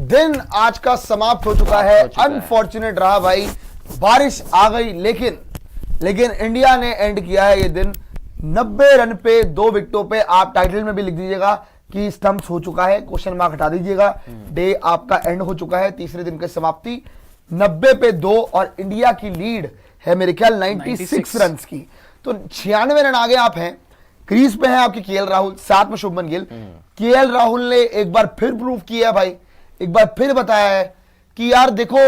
दिन आज का समाप्त हो चुका है। अनफॉर्चुनेट रहा भाई, बारिश आ गई, लेकिन इंडिया ने एंड किया है ये दिन 90 रन पे 2 विकेटों पे। आप टाइटल में भी लिख दीजिएगा कि स्टंप्स हो चुका है, क्वेश्चन मार्क हटा दीजिएगा, डे आपका एंड हो चुका है। तीसरे दिन की समाप्ति 90 पे 2 और इंडिया की लीड है मेरे ख्याल 96 रन की। तो 96 रन आगे आप हैं। क्रीज पे हैं आपके केएल राहुल, साथ में शुभमन गिल। केएल राहुल ने एक बार फिर प्रूव किया भाई, एक बार फिर बताया है कि यार देखो,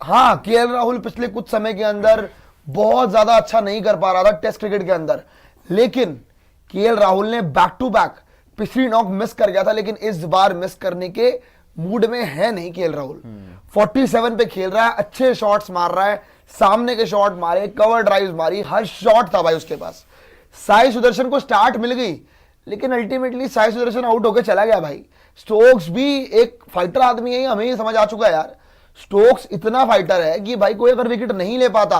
हाँ केएल राहुल पिछले कुछ समय के अंदर बहुत ज्यादा अच्छा नहीं कर पा रहा था टेस्ट क्रिकेट के अंदर, लेकिन केएल राहुल ने बैक टू बैक पिछली नॉक मिस कर गया था, लेकिन इस बार मिस करने के मूड में है नहीं केएल राहुल। 47 पे खेल रहा है, अच्छे शॉट्स मार रहा है, सामने के शॉट मारे, कवर ड्राइव्स मारी, हर शॉट था भाई उसके पास। साई सुदर्शन को स्टार्ट मिल गई, लेकिन अल्टीमेटली साई सुदर्शन आउट होकर चला गया भाई। स्टोक्स भी एक फाइटर आदमी है, हमें ये समझ आ चुका है यार। स्टोक्स इतना फाइटर है कि भाई कोई अगर विकेट नहीं ले पाता,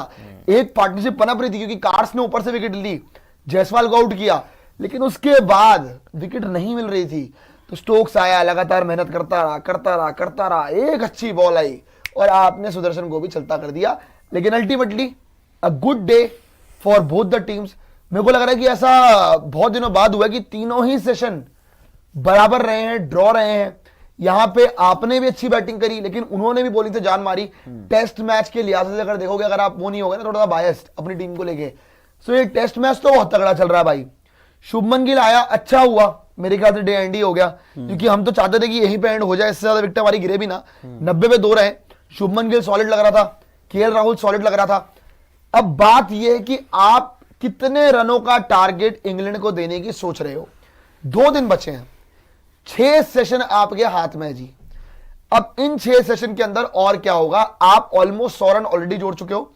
एक पार्टनरशिप पनप रही थी क्योंकि कार्ड्स ने ऊपर से विकेट ली, जायसवाल को आउट किया, लेकिन उसके बाद विकेट नहीं मिल रही थी, तो स्टोक्स आया, लगातार मेहनत करता रहा, एक अच्छी बॉल आई और आपने सुदर्शन को भी चलता कर दिया। लेकिन ultimately a good day for both the teams. मेरे को लग रहा है कि ऐसा बहुत दिनों बाद हुआ कि तीनों ही सेशन बराबर रहे हैं, ड्रॉ रहे हैं। यहां पे आपने भी अच्छी बैटिंग करी, लेकिन उन्होंने भी बॉलिंग से जान मारी। टेस्ट मैच के लिहाज से अगर देखोगे, अगर आप वो नहीं होगे ना थोड़ा सा बायस्ड अपनी टीम को लेके, सो ये टेस्ट मैच तो बहुत तगड़ा चल रहा है भाई। शुभमन गिल आया, अच्छा हुआ, मेरे ख्याल से डे एंड ही हो गया, क्योंकि हम तो चाहते थे कि यहीं पे एंड हो जाए, इससे ज्यादा विकेट हमारी गिरे भी ना। 90 पे 2 रहे, शुभमन गिल सॉलिड लग रहा था, केएल राहुल सॉलिड लग रहा था। अब बात यह है कि आप कितने रनों का टारगेट इंग्लैंड को देने की सोच रहे हो। 2 दिन बचे हैं, 6 सेशन आपके हाथ में है जी। अब इन 6 सेशन के अंदर और क्या होगा, आप ऑलमोस्ट 100 रन ऑलरेडी जोड़ चुके हो।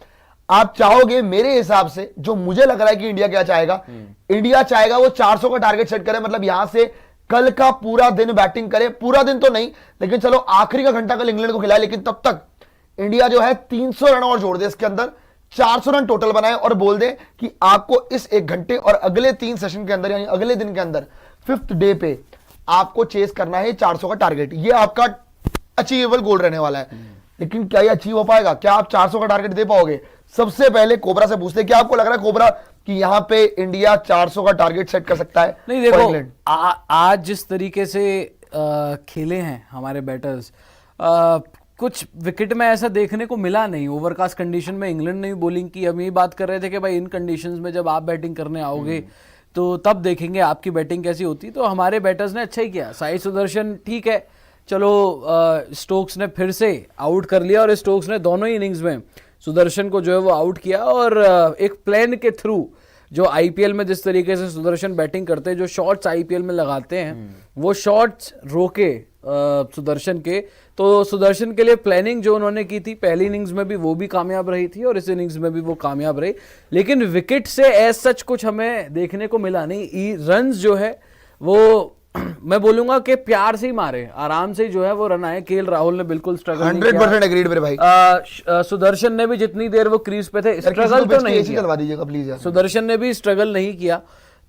आप चाहोगे, मेरे हिसाब से जो मुझे लग रहा है कि इंडिया क्या चाहेगा, इंडिया चाहेगा वो 400 का टारगेट सेट करे, मतलब यहां से कल का पूरा दिन बैटिंग करे, पूरा दिन तो नहीं, लेकिन चलो आखिरी का घंटा कल इंग्लैंड को खिलाए, लेकिन तब तक इंडिया जो है 300 रन और जोड़ दे इसके अंदर, 400 रन टोटल बनाए और बोल दे कि आपको इस 1 घंटे और अगले 3 सेशन के अंदर, यानी अगले दिन के अंदर 5th डे पे आपको चेस करना है 400 का टारगेट। ये आपका अचीवेबल गोल रहने वाला है। लेकिन क्या ये अचीव हो पाएगा? क्या आप 400 का टारगेट दे पाओगे? सबसे पहले कोबरा से पूछते, क्या आपको लग रहा है कोबरा कि यहां पे इंडिया 400 का टारगेट सेट कर सकता है? नहीं देखो, आज जिस तरीके से खेले हैं हमारे बैटर्स, कुछ विकेट में ऐसा देखने को मिला नहीं। ओवरकास्ट कंडीशन में इंग्लैंड ने भी बॉलिंग की। हम यही बात कर रहे थे कि भाई इन कंडीशंस में जब आप बैटिंग करने आओगे तो तब देखेंगे आपकी बैटिंग कैसी होती। तो हमारे बैटर्स ने अच्छा ही किया। साई सुदर्शन ठीक है, चलो स्टोक्स ने फिर से आउट कर लिया, और स्टोक्स ने दोनों ही इनिंग्स में सुदर्शन को जो है वो आउट किया। और एक प्लान के थ्रू जो आईपीएल में जिस तरीके से सुदर्शन बैटिंग करते हैं, जो शॉट्स आईपीएल में लगाते हैं, वो शॉट्स रोके सुदर्शन के। तो सुदर्शन के लिए प्लानिंग जो उन्होंने की थी पहली इनिंग्स में भी, वो भी कामयाब रही थी, और इस इनिंग्स में भी वो कामयाब रही। लेकिन विकेट से एज सच कुछ हमें देखने को मिला नहीं। रन्स जो है वो मैं बोलूंगा कि प्यार से ही मारे, आराम से ही जो है वो रन आए। केएल राहुल ने बिल्कुल स्ट्रगल 100% एग्रीड मेरे भाई। सुदर्शन ने भी जितनी देर वो क्रीज पे थे स्ट्रगल तो नहीं किया। चलवा दीजिएगा प्लीज। सुदर्शन ने भी स्ट्रगल नहीं किया।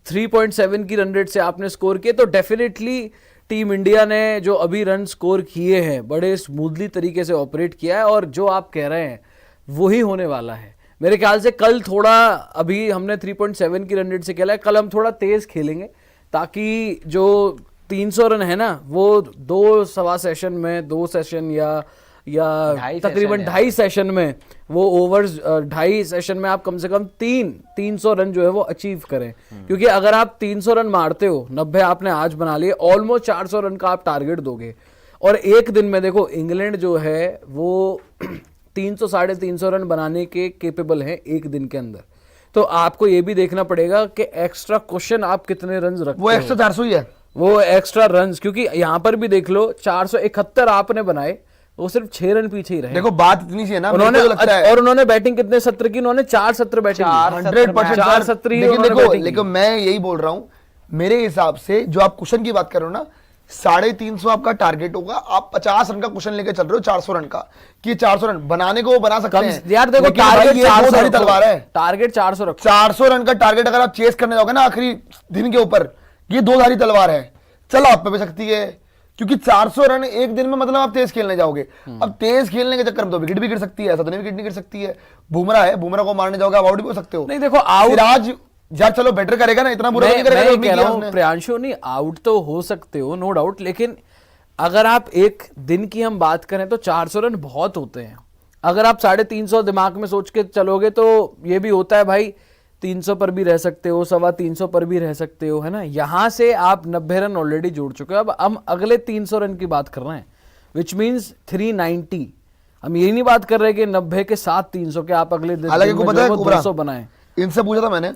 3.7 की रन रेट से आपने स्कोर किए, तो डेफिनेटली टीम इंडिया ने जो अभी रन स्कोर किए हैं बड़े स्मूथली तरीके से ऑपरेट किया है, और जो आप कह रहे हैं वही होने वाला है मेरे ख्याल से। कल थोड़ा, अभी हमने 3.7 की रन रेट से खेला है, कल हम थोड़ा तेज खेलेंगे, ताकि जो 300 रन है ना वो 2 सवा सेशन में, 2 सेशन या तकरीबन 2.5 सेशन में, वो ओवर्स 2.5 सेशन में आप कम से कम 300 रन जो है वो अचीव करें। क्योंकि अगर आप 300 रन मारते हो, 90 आपने आज बना लिए, ऑलमोस्ट 400 रन का आप टारगेट दोगे। और एक दिन में देखो इंग्लैंड जो है वो 300 साढ़े 300 रन बनाने के केपेबल है एक दिन के अंदर। तो आपको ये भी देखना पड़ेगा कि एक्स्ट्रा क्वेश्चन आप कितने रन रखते हो। वो एक्स्ट्रा 400 ही है, वो एक्स्ट्रा रन, क्योंकि यहां पर भी देख लो 471 आपने बनाए, वो सिर्फ 6 रन पीछे ही रहे। देखो बात इतनी सी है ना, उन्होंने तो लगता है। और उन्होंने बैटिंग कितने सत्र की? उन्होंने 4 सत्र बैटिंग, 100%। 4 सत्र ही। लेकिन देखो मैं यही बोल रहा हूं, मेरे हिसाब से जो आप क्वेश्चन की बात कर रहे हो ना, 350 आपका टारगेट होगा, आप 50 रन का क्वेश्चन लेके चल रहे हो 400 रन का, कि 400 रन बनाने को वो बना सकते हैं। यार देखो टारगेट 400 तलवार है, टारगेट 400 रखो। 400 रन का टारगेट अगर आप चेस करने जाओगे ना आखिरी दिन के ऊपर, ये 2 धारी तलवार है। चलो आप पे भी सकती है, क्योंकि 400 रन एक दिन में मतलब आप तेज खेलने जाओगे। अब तेज खेलने के चक्कर में तो विकेट भी गिर सकती है, ऐसा तो नहीं विकेट नहीं गिर सकती है। बुमराह है, बुमराह को मारने जाओगे आप आउट भी हो सकते हो। नहीं देखो, आउट सिराज यार चलो बेटर करेगा ना, इतना बुरा नहीं करेगा जो मैं कह किया रहा हूं उसने। प्रियांशु, नहीं आउट तो हो सकते हो नो डाउट, लेकिन अगर आप एक दिन की हम बात करें तो 400 रन बहुत होते हैं। अगर आप 350 दिमाग में सोच के चलोगे तो ये भी होता है भाई 300 पर भी रह सकते हो, 325 पर भी रह सकते हो, है ना। यहां से आप 90 रन ऑलरेडी जोड़ चुके हो, अब हम अगले 300 रन की बात कर रहे हैं, विच मीन्स 390। हम यही नहीं बात कर रहे कि 90 के साथ 300 के आप अगले दिन हालांकि को पता है 200 बनाए। इनसे पूछा था मैंने,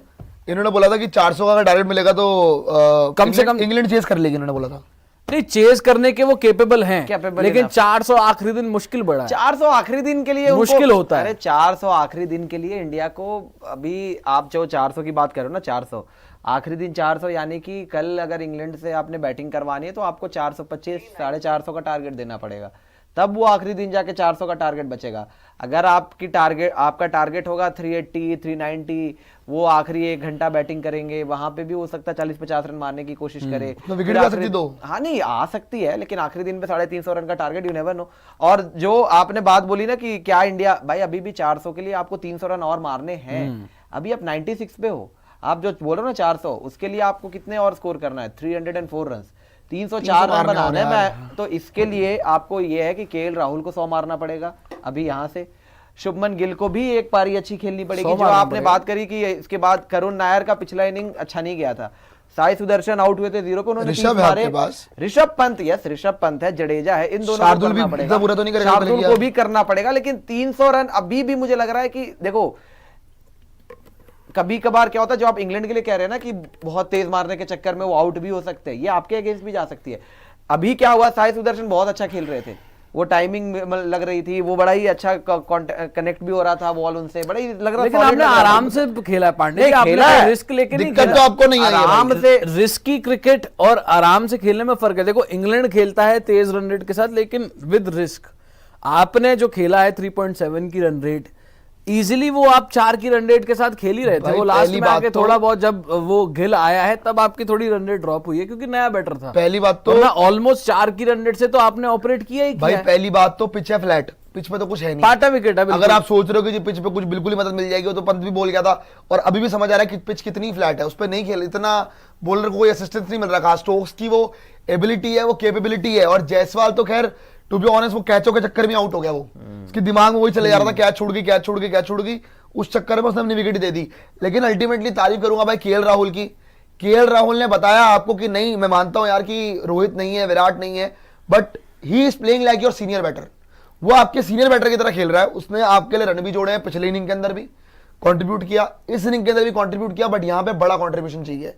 इन्होंने बोला था कि 400 का अगर टारगेट मिलेगा तो कम से कम इंग्लैंड चेस कर लेगी, इन्होंने बोला था। नहीं, चेस करने के वो केपेबल हैं, Capable लेकिन enough। 400 आखिरी दिन मुश्किल बड़ा है। 400 आखिरी दिन के लिए मुश्किल होता है। अरे 400 आखिरी दिन के लिए इंडिया को, अभी आप जो 400 की बात करो ना, 400 आखिरी दिन 400, यानी कि कल अगर इंग्लैंड से आपने बैटिंग करवानी है तो आपको 425 450 का टारगेट देना पड़ेगा, तब वो आखिरी दिन जाके 400 का टारगेट बचेगा। अगर आपका टारगेट होगा 380 390, वो आखिरी 1 घंटा बैटिंग करेंगे, वहां पे भी हो सकता है 40-50 रन मारने की कोशिश करे, तो विकेट आ सकती तो। हाँ नहीं आ सकती है, लेकिन आखिरी दिन पे 350 रन का टारगेट, यू नेवर नो। और जो आपने बात बोली ना कि क्या इंडिया, भाई अभी भी 400 के लिए आपको 300 रन और मारने हैं। अभी आप 96 पे हो, आप जो बोल रहे हो ना 400, उसके लिए आपको कितने और स्कोर करना है? 304 रन, 304 रन बनाने में। तो इसके लिए आपको ये है कि केएल राहुल को 100 मारना पड़ेगा अभी यहाँ से। शुभमन गिल को भी एक पारी अच्छी खेलनी पड़ेगी। जो आपने बात करी कि इसके बाद करुण नायर का पिछला इनिंग अच्छा नहीं गया था, साई सुदर्शन आउट हुए थे 0 पे, उन्होंने 30 मारे। ऋषभ पंत, यस ऋषभ पंत है, जडेजा है, इन दोनों को करना पड़ेगा, शार्दुल को भी करना पड़ेगा। लेकिन 300 रन अभी भी मुझे लग रहा है कि देखो, कभी कभार क्या होता है, जो आप इंग्लैंड के लिए कह रहे हैं ना कि बहुत तेज मारने के चक्कर में वो आउट भी हो सकते हैं, ये आपके अगेंस्ट भी जा सकती है। अभी क्या हुआ, साई सुदर्शन बहुत अच्छा खेल रहे थे, वो टाइमिंग लग रही थी, वो बड़ा ही अच्छा कनेक्ट भी हो रहा था बॉल उनसे, बड़ा ही लग रहा था। लेकिन आपने आराम से खेला है पांडे, आपने रिस्क लेके नहीं दिक्कत तो आपको नहीं आई है। आराम से रिस्की क्रिकेट और आराम से खेलने में फर्क है। देखो इंग्लैंड खेलता है तेज रन रेट के साथ, लेकिन विद रिस्क। आपने जो खेला है 3.7 की रन रेट, इजीली वो आप 4 की रन रेट के साथ खेल ही रहे थे। वो लास्ट में आके थोड़ा बहुत जब वो गिल आया है तब आपकी थोड़ी रन रेट ड्रॉप हुई है, क्योंकि नया बैटर था। पहली बात तो ऑलमोस्ट 4 की रन रेट से तो आपने ऑपरेट किया ही भाई, पहली बात तो पिच है फ्लैट, पिच पे तो कुछ है नहीं, पाटा विकेट है। अगर आप सोच रहे हो कि पिच पे कुछ बिल्कुल ही मदद मिल जाएगी, तो पंत भी बोल गया था, और अभी भी समझ आ रहा है कि पिच कितनी फ्लैट है, उस पर नहीं खेल, इतना बॉलर को कोई असिस्टेंस नहीं मिल रहा। स्टोक्स की वो एबिलिटी है, वो कैपेबिलिटी है, और जायसवाल तो खैर टू बी ऑनेस्ट वो कैचों के चक्कर में आउट हो गया। वो उसके दिमाग में वही चले जा रहा था, कैच छोड़ गई, कैच छोड़ गई, कैच छोड़ गई, उस चक्कर में उसने अपनी विकेट दे दी। लेकिन अल्टीमेटली तारीफ करूंगा भाई केएल राहुल की। केएल राहुल ने बताया आपको कि नहीं, मैं मानता हूं यार कि रोहित नहीं है, विराट नहीं है, but he is playing like your senior batter. वो आपके सीनियर बैटर की तरह खेल रहा है। उसने आपके लिए रन भी जोड़े हैं, पिछले इनिंग के अंदर भी कंट्रीब्यूट किया, इस इनिंग के अंदर भी कंट्रीब्यूट किया, बट यहाँ पे बड़ा कंट्रीब्यूशन चाहिए।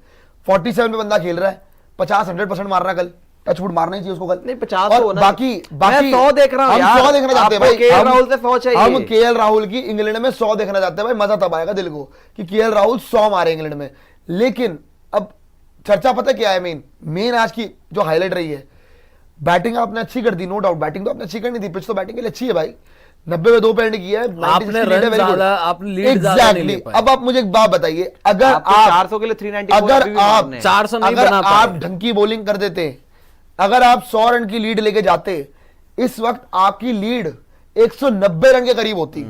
47 पे बंदा खेल रहा है, 50-100% मारना, कल टचवुड मारना ही चाहिए उसको कल। नहीं 50 और होना, बाकी मैं 100 देख रहा हूं हम यार, 100 देखना चाहते हैं भाई। केएल राहुल से 100 चाहिए। हम केएल राहुल की इंग्लैंड में 100 देखना चाहते हैं भाई। मजा तब आएगा दिल को कि केएल राहुल 100 मारे इंग्लैंड में। लेकिन अब चर्चा पता क्या है, मेन आज की जो हाईलाइट रही है, बैटिंग आपने अच्छी कर दी, नो डाउट बैटिंग तो आपने अच्छी करनी थी, पिच तो बैटिंग के लिए अच्छी है भाई। 90 में 2 पे एंड किया है, आपने रन ज्यादा, आपने लीड ज्यादा नहीं ले पाए। अब आप मुझे एक बात बताइए, अगर आप 400 के लिए 394 अगर आप 400 नहीं अगर बना पाए, आप ढंग की बॉलिंग कर देते, अगर आप 100 रन की लीड लेके जाते, इस वक्त आपकी लीड 190 रन के करीब होती,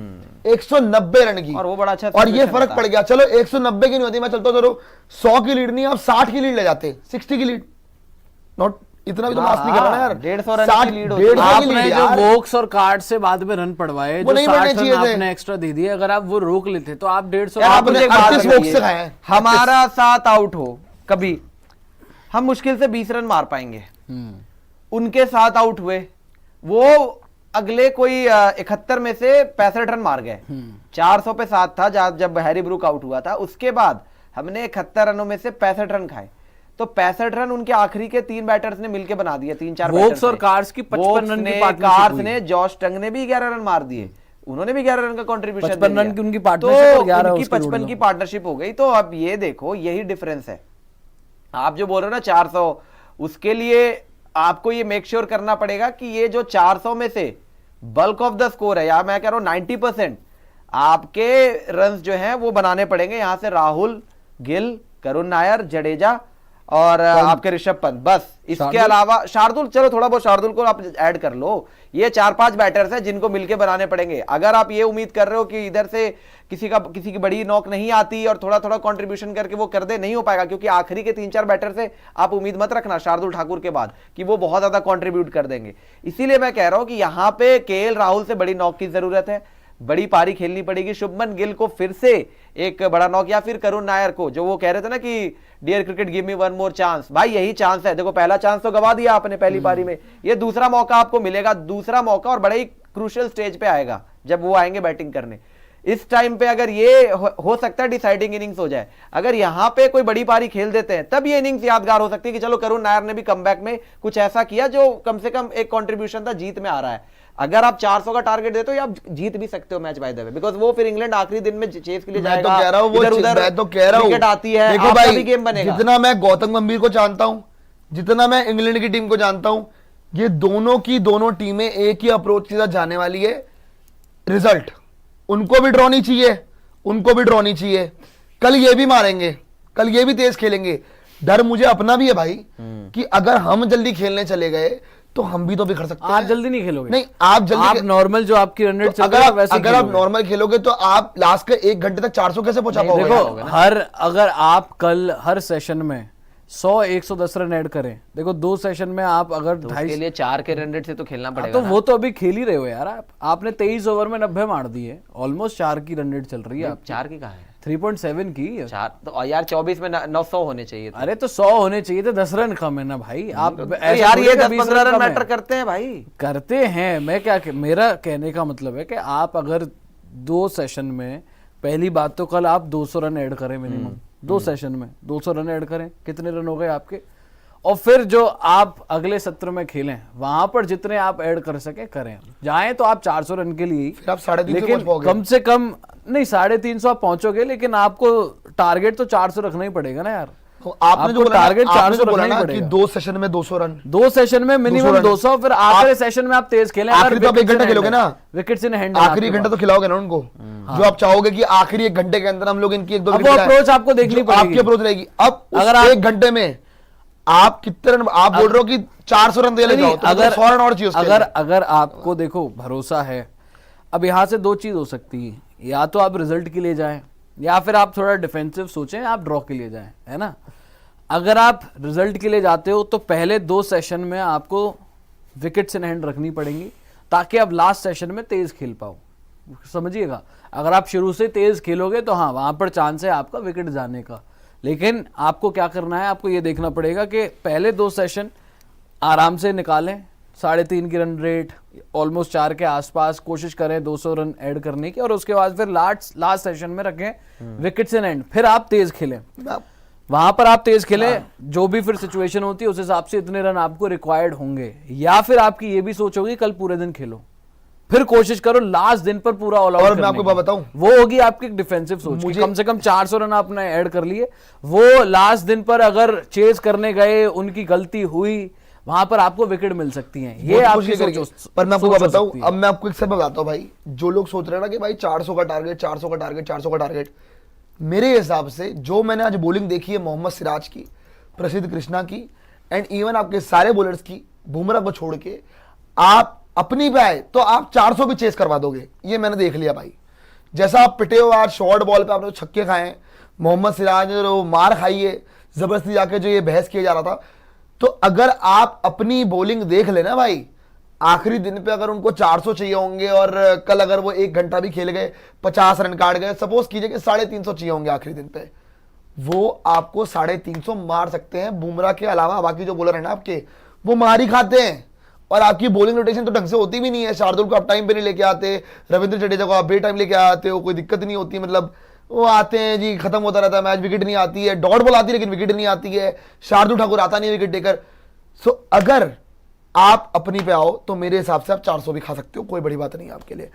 190 रन की, और वो बड़ा अच्छा, और ये फर्क पड़ गया। चलो 190 की नहीं होती, मैं चलता चलो 100 की लीड नहीं, आप 60 की लीड ले जाते, 60 की लीड, नॉट इतना भी तो मास नहीं कर रहा ना यार, 150 रन की लीड होती है। आपने जो वोक्स और कार्ड से बाद में रन पड़वाए, जो 60 रन आपने एक्स्ट्रा दे दिए, अगर आप वो रोक लेते तो आप 150 हमारा 7 आउट हो कभी, हम मुश्किल से 20 रन मार पाएंगे। उनके 7 आउट हुए, वो अगले कोई 71 में से 65 रन मार गए। 400 पे 7 था जब हैरी ब्रूक आउट हुआ था, उसके बाद हमने 71 रनों में से 65 रन खाए। तो 65 रन उनके आखिरी के 3 बैटर्स ने मिलकर बना दिए, 3-4 वोक्स और कार्स की 55 रन की पार्टनरशिप, कार्स ने, जॉश टंग ने भी 11 रन मार दिए, उन्होंने भी 11 रन का कंट्रीब्यूशन 55 रन की उनकी पार्टनरशिप, तो उनकी 55 की पार्टनरशिप हो गई। तो अब ये देखो, यही डिफरेंस है। आप जो बोल रहे हो ना 400, उसके लिए आपको ये मेक श्योर करना पड़ेगा कि ये जो 400 में से बल्क ऑफ द स्कोर है, या मैं कह रहा हूं 90% आपके रन्स जो हैं वो बनाने पड़ेंगे। यहां से राहुल, गिल, करुण नायर, जडेजा और आपके ऋषभ पंत, बस इसके अलावा शार्दुल, चलो थोड़ा बहुत शार्दुल को आप ऐड कर लो। ये 4-5 बैटर्स हैं जिनको मिलके बनाने पड़ेंगे। अगर आप ये उम्मीद कर रहे हो कि इधर से किसी की बड़ी नॉक नहीं आती और थोड़ा थोड़ा कंट्रीब्यूशन करके वो कर दे, नहीं हो पाएगा, क्योंकि आखिरी के 3-4 बैटर से आप उम्मीद मत रखना शार्दुल ठाकुर के बाद कि वो बहुत ज्यादा कंट्रीब्यूट कर देंगे। इसीलिए मैं कह रहा हूं कि यहां पे केएल राहुल से बड़ी नॉक की जरूरत है, बड़ी पारी खेलनी पड़ेगी। शुभमन गिल को फिर से एक बड़ा नॉक, या फिर करुण नायर को, जो वो कह रहे थे ना कि dear cricket give me one more chance, भाई यही चांस है। देखो पहला चांस तो गवा दिया आपने पहली पारी में, ये दूसरा मौका आपको मिलेगा, दूसरा मौका, और बड़े ही क्रूशियल स्टेज पे आएगा जब वो आएंगे बैटिंग करने। इस टाइम पे अगर ये हो सकता है डिसाइडिंग इनिंग्स हो जाए, अगर यहां पे कोई बड़ी पारी खेल देते हैं तब ये इनिंग्स यादगार हो सकती है कि चलो करुण नायर ने भी कमबैक में कुछ ऐसा किया जो कम से कम एक कंट्रीब्यूशन था, जीत में आ रहा है। अगर आप 400 का टारगेट देते हो या आप जीत भी सकते हो match by the way, because वो फिर इंग्लैंड आखिरी दिन में चेस के लिए जाएगा। मैं तो कह रहा हूं वो, मैं तो कह रहा हूं विकेट आती है, देखो भाई, भी गेम बनेगा। जितना मैं गौतम गंभीर को जानता हूं, जितना मैं इंग्लैंड की टीम को जानता हूं, ये दोनों की दोनों टीमें एक ही अप्रोच के साथ जाने वाली है, रिजल्ट। उनको भी ड्रॉ नहीं चाहिए, उनको भी ड्रॉ नहीं चाहिए। कल ये भी मारेंगे, कल ये भी तेज खेलेंगे। डर मुझे अपना भी है भाई कि अगर हम जल्दी खेलने चले गए तो हम भी तो बिखर सकते हैं। आप जल्दी नहीं खेलोगे, नहीं आप जल्दी, आप नॉर्मल जो आपकी रन रेट तो अगर आप नॉर्मल खेलोगे तो आप लास्ट के 1 घंटे तक 400 कैसे पहुंचा पाओगे? देखो अगर आप कल हर सेशन में 100-110 रन ऐड करें, देखो 2 सेशन में आप अगर 250 के लिए 4 के रन रेट से तो खेलना पड़ेगा तो वो तो अभी खेल ही रहे हो यार। आपने 23 ओवर में 90 मार दिए, ऑलमोस्ट 4 की रन रेट चल रही है। 4 की कहा है? 3.7 की 4 तो यार 24 में 900 होने चाहिए थे। अरे तो 100 होने चाहिए थे, 10 रन कम है ना भाई। आप यार ये 10-15 रन मैटर करते हैं भाई, करते हैं। मेरा कहने का मतलब है कि आप अगर 2 सेशन में, पहली बात तो कल आप 200 रन ऐड करें मिनिमम, 2 सेशन में 200 रन ऐड करें, कितने रन हो गए आपके? और फिर जो आप अगले सत्र में खेलें वहां पर जितने आप ऐड कर सके करें। जाएं तो आप 400 रन के लिए, फिर आप 350 लेकिन कम से कम नहीं 350 आप पहुंचोगे, लेकिन आपको टारगेट तो 400 रखना ही पड़ेगा ना यार। तो आपने जो टारगेट 400 बोला रखना ना ही कि पड़ेगा। 2 सेशन में 200 रन, 2 सेशन में मिनिमम 200, फिर आखिरी सेशन में आप तेज खेलें। आखिरी तो आप 1 घंटा खेलोगे ना, विकेट्स इन हैंड, आखिरी घंटा तो खिलाओगे ना उनको, जो आप चाहोगे कि आखिरी 1 घंटे के अंदर हम लोग इनकी 1-2 वो अप्रोच आपको देखनी पड़ेगी, आपकी अप्रोच रहेगी। अब अगर अगर 1 घंटे में आप कितने रन, आप बोल रहे हो कि 400 रन दे ले जाओ, तो अगर 100 रन और चाहिए उसके लिए। अगर आपको देखो भरोसा है, अब यहां से 2 चीज हो सकती है, या तो आप रिजल्ट के लिए जाएं या फिर आप थोड़ा डिफेंसिव सोचें, आप ड्रॉ के लिए जाएं, है ना। अगर आप रिजल्ट के लिए जाते हो तो पहले 2 सेशन में आपको विकेट्स इन हैंड रखनी पड़ेंगी, ताकि आप लास्ट सेशन में तेज खेल पाओ। समझिएगा, अगर आप शुरू से तेज खेलोगे तो हाँ वहां पर चांस है आपका विकेट जाने का, लेकिन आपको क्या करना है, आपको ये देखना पड़ेगा कि पहले 2 सेशन आराम से निकालें, 3.5 की रन रेट, ऑलमोस्ट 4 के आसपास, कोशिश करें 200 रन ऐड करने की, और उसके बाद फिर लास्ट सेशन में रखें विकेट्स इन हैंड, फिर आप तेज खेलें, वहां पर आप तेज खेलें। जो भी फिर सिचुएशन होती है उस हिसाब से इतने रन आपको रिक्वायर्ड होंगे। या फिर आपकी ये भी सोच होगी कल पूरे दिन खेलो, फिर कोशिश करो लास्ट दिन पर पूरा ऑल आउट। और मैं आपको बात बताऊं, वो होगी आपकी डिफेंसिव सोच, मुझे कम से कम 400 रन आपने ऐड कर लिए। वो लास्ट दिन पर अगर चेज करने गए, उनकी गलती हुई, वहां पर आपको विकेट मिल सकती हैं। ये आपकी सोच। पर मैं आपको बताऊं, अब मैं आपको एक सब बताता हूं भाई, जो लोग सोच रहे हैं ना कि भाई 400 का टारगेट, 400 का टारगेट, 400 का टारगेट, मेरे हिसाब से जो मैंने आज बॉलिंग देखी है मोहम्मद सिराज की, प्रसिद्ध कृष्णा की, एंड इवन आपके सारे बॉलर्स की, बुमराह को छोड़ के, आप अपनी पे आए तो आप 400 भी चेस करवा दोगे, ये मैंने देख लिया भाई। जैसा आप पिटे हो आज शॉर्ट बॉल पे, आपने छक्के खाए हैं, मोहम्मद सिराज ने जो मार खाई है जबरदस्ती जाके, जो ये बहस किया जा रहा था, तो अगर आप अपनी बॉलिंग देख लेना भाई, आखिरी दिन पे अगर उनको 400 चाहिए होंगे और कल अगर वो 1 घंटा भी खेल गए, 50 रन काट गए, सपोज कीजिए कि 350 चाहिए होंगे आखिरी दिन पे, वो आपको 350 मार सकते हैं। बुमराह के अलावा बाकी जो बॉलर है ना आपके, वो मार ही खाते हैं, और आपकी बॉलिंग रोटेशन तो ढंग से होती भी नहीं है। शार्दुल को आप टाइम पे नहीं लेके आते, रविंद्र जडेजा को आप बे टाइम लेके आते हो, कोई दिक्कत नहीं होती, मतलब वो आते हैं जी, खत्म होता रहता है मैच, विकेट नहीं आती है, डॉट बॉल आती है लेकिन विकेट नहीं आती है, शार्दुल ठाकुर आता नहीं है विकेट टेकर। सो अगर आप अपनी पे आओ तो मेरे हिसाब से आप 400 भी खा सकते हो, कोई बड़ी बात नहीं है आपके लिए।